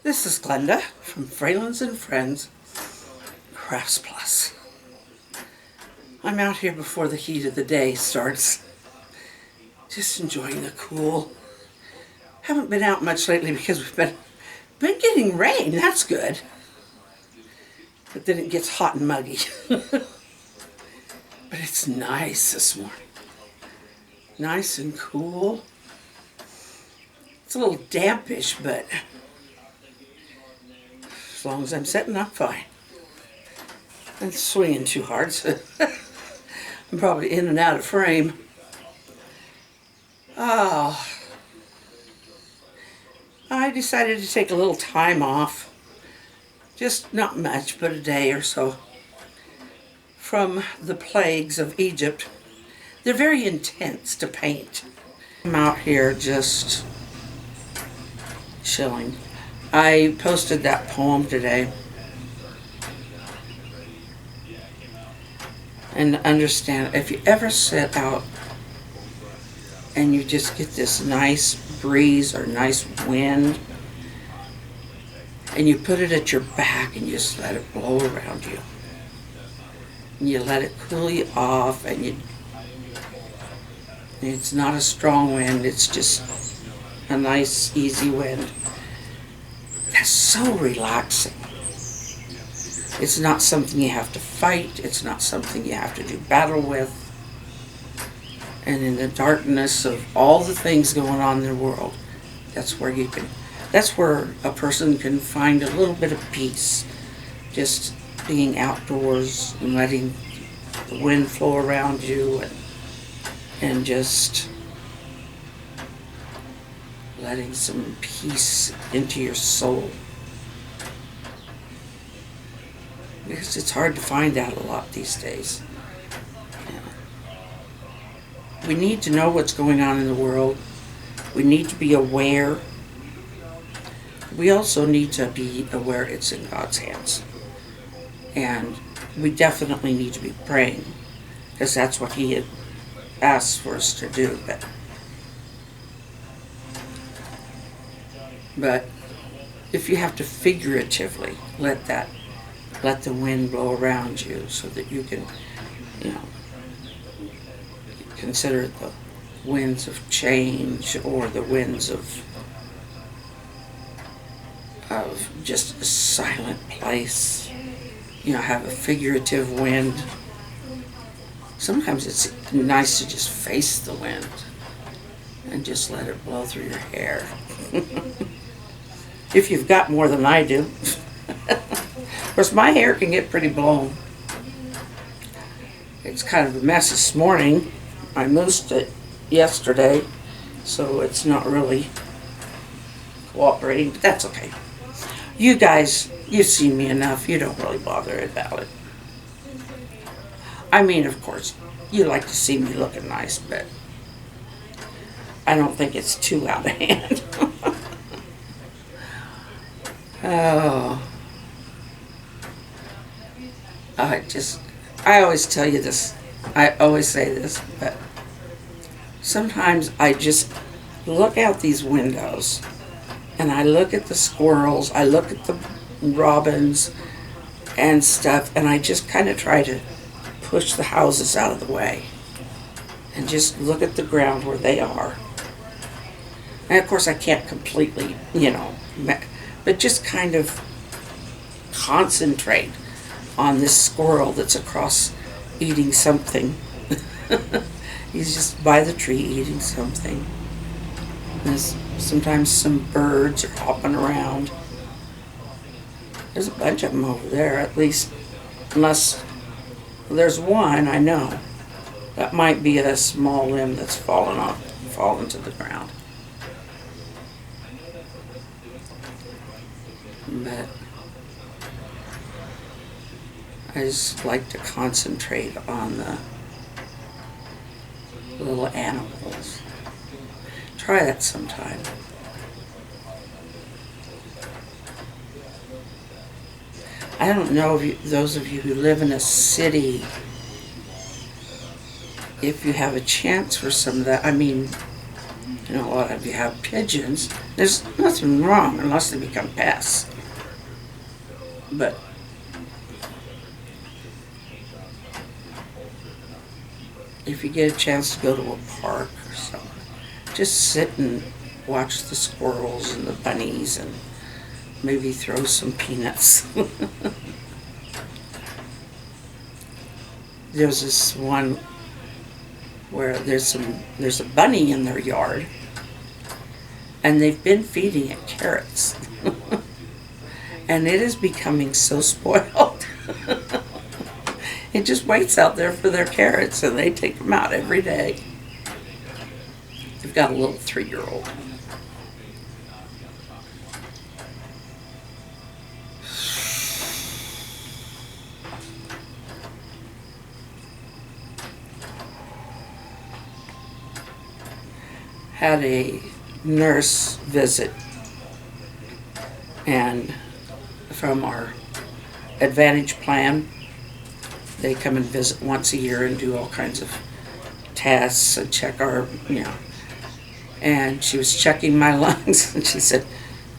This is Glenda from Fralins and Friends Crafts Plus. I'm out here before the heat of the day starts, just enjoying the cool. Haven't been out much lately because we've been getting rain. That's good, but then it gets hot and muggy. But it's nice this morning, nice and cool. It's a little dampish, but as long as I'm sitting, I'm fine. I'm swinging too hard, so I'm probably in and out of frame. Oh, I decided to take a little time off. Just not much, but a day or so. From the plagues of Egypt. They're very intense to paint. I'm out here just chilling. I posted that poem today. And understand, if you ever sit out and you just get this nice breeze or nice wind, and you put it at your back and you just let it blow around you. And you let it cool you off, and it's not a strong wind, it's just a nice, easy wind. That's so relaxing. It's not something you have to fight. It's not something you have to do battle with. And in the darkness of all the things going on in the world, that's where a person can find a little bit of peace. Just being outdoors and letting the wind flow around you and just letting some peace into your soul. Because it's hard to find that a lot these days. We need to know what's going on in the world. We need to be aware. We also need to be aware it's in God's hands. And we definitely need to be praying, because that's what He had asked for us to do. But if you have to figuratively let the wind blow around you so that you can, consider it the winds of change or the winds of just a silent place. Have a figurative wind. Sometimes it's nice to just face the wind and just let it blow through your hair. If you've got more than I do. Of course, my hair can get pretty blown. It's kind of a mess this morning. I moussed it yesterday, so it's not really cooperating, but that's okay. You guys, you've seen me enough. You don't really bother about it. I mean, of course, you like to see me looking nice, but I don't think it's too out of hand. Oh. I always tell you this, I always say this, but sometimes I just look out these windows and I look at the squirrels, I look at the robins and stuff, and I just kind of try to push the houses out of the way and just look at the ground where they are. And of course I can't completely, but just kind of concentrate on this squirrel that's across eating something. He's just by the tree eating something. There's sometimes some birds are hopping around. There's a bunch of them over there, at least, unless there's one I know. That might be a small limb that's fallen to the ground. But I just like to concentrate on the little animals. Try that sometime. I don't know if those of you who live in a city, if you have a chance for some of that. I mean, You know, a lot of you have pigeons. There's nothing wrong unless they become pests. But if you get a chance to go to a park or something, just sit and watch the squirrels and the bunnies and maybe throw some peanuts. There's this one where there's a bunny in their yard, and they've been feeding it carrots. And it is becoming so spoiled. It just waits out there for their carrots, and they take them out every day. They've got a little 3-year-old. Had a nurse visit, and from our Advantage plan, they come and visit once a year and do all kinds of tests and check our, and she was checking my lungs, and she said,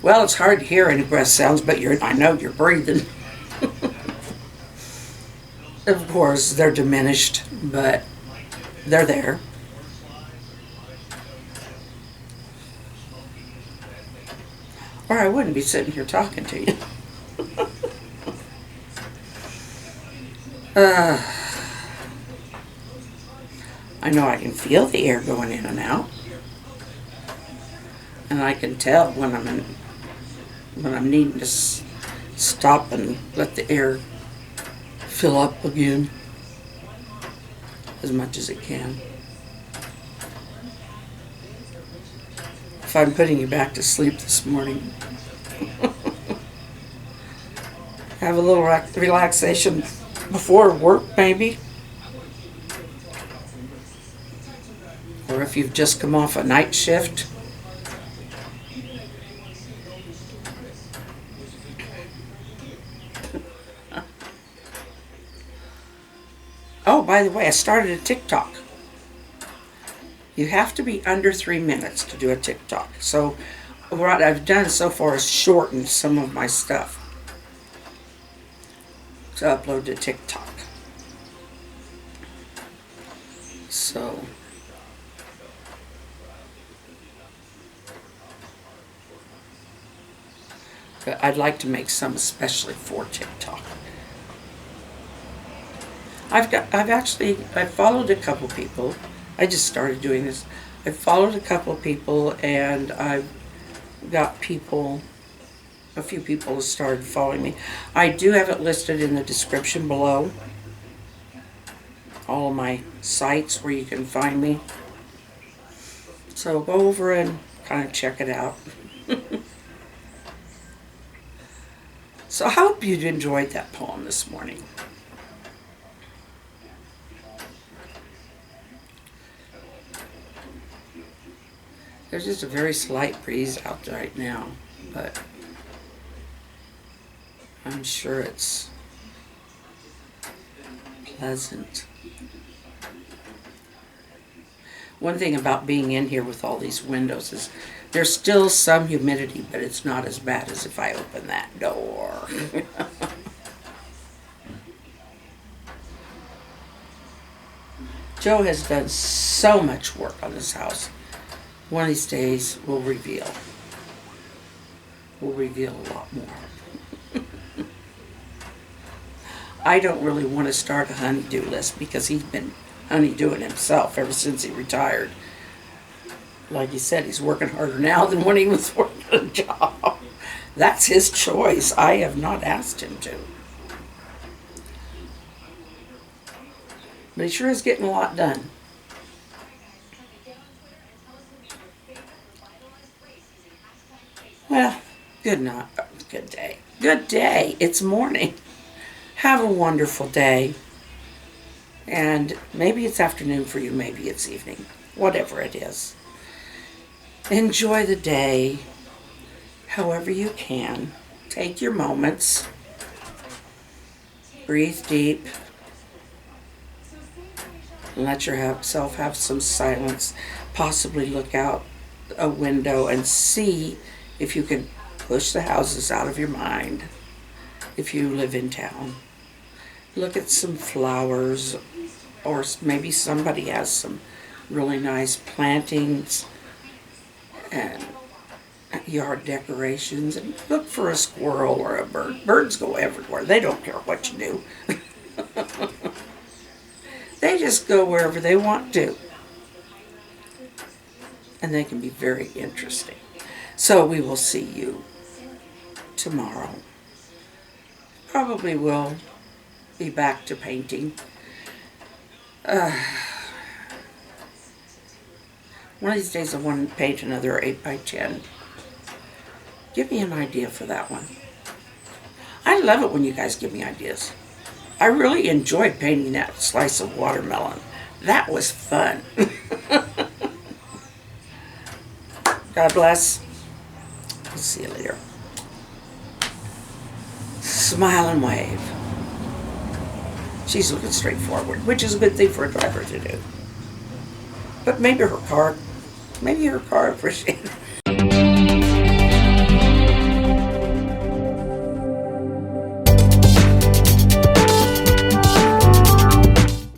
well, it's hard to hear any breath sounds, but I know you're breathing. Of course, they're diminished, but they're there. Or I wouldn't be sitting here talking to you. I know I can feel the air going in and out. And I can tell when I'm needing to stop and let the air fill up again as much as it can. If I'm putting you back to sleep this morning, have a little relaxation before work maybe. Or if you've just come off a night shift. Oh, by the way, I started a TikTok. You have to be under 3 minutes to do a TikTok. So what I've done so far is shortened some of my stuff to upload to TikTok. So but I'd like to make some especially for TikTok. I've followed a couple people. I just started doing this. I've followed a couple people, and I've got a few people have started following me. I do have it listed in the description below. All of my sites where you can find me. So go over and kind of check it out. So I hope you enjoyed that poem this morning. There's just a very slight breeze out there right now, but I'm sure it's pleasant. One thing about being in here with all these windows is there's still some humidity, but it's not as bad as if I open that door. Joe has done so much work on this house. One of these days we'll reveal. We'll reveal a lot more. I don't really want to start a honey-do list because he's been honey-doing himself ever since he retired. Like he said, he's working harder now than when he was working a job. That's his choice. I have not asked him to. But he sure is getting a lot done. Well, good night. Good day. Good day. It's morning. Have a wonderful day. And maybe it's afternoon for you, maybe it's evening. Whatever it is. Enjoy the day however you can. Take your moments. Breathe deep. And let yourself have some silence. Possibly look out a window and see if you can push the houses out of your mind if you live in town. Look at some flowers, or maybe somebody has some really nice plantings and yard decorations, and look for a squirrel or a bird. Birds go everywhere. They don't care what you do. They just go wherever they want to. And they can be very interesting. So we will see you tomorrow. Probably will be back to painting. One of these days I want to paint another 8x10. Give me an idea for that one. I love it when you guys give me ideas. I really enjoyed painting that slice of watermelon. That was fun. God bless. I'll see you later. Smile and wave. She's looking straight forward, which is a good thing for a driver to do. But maybe her car appreciates it.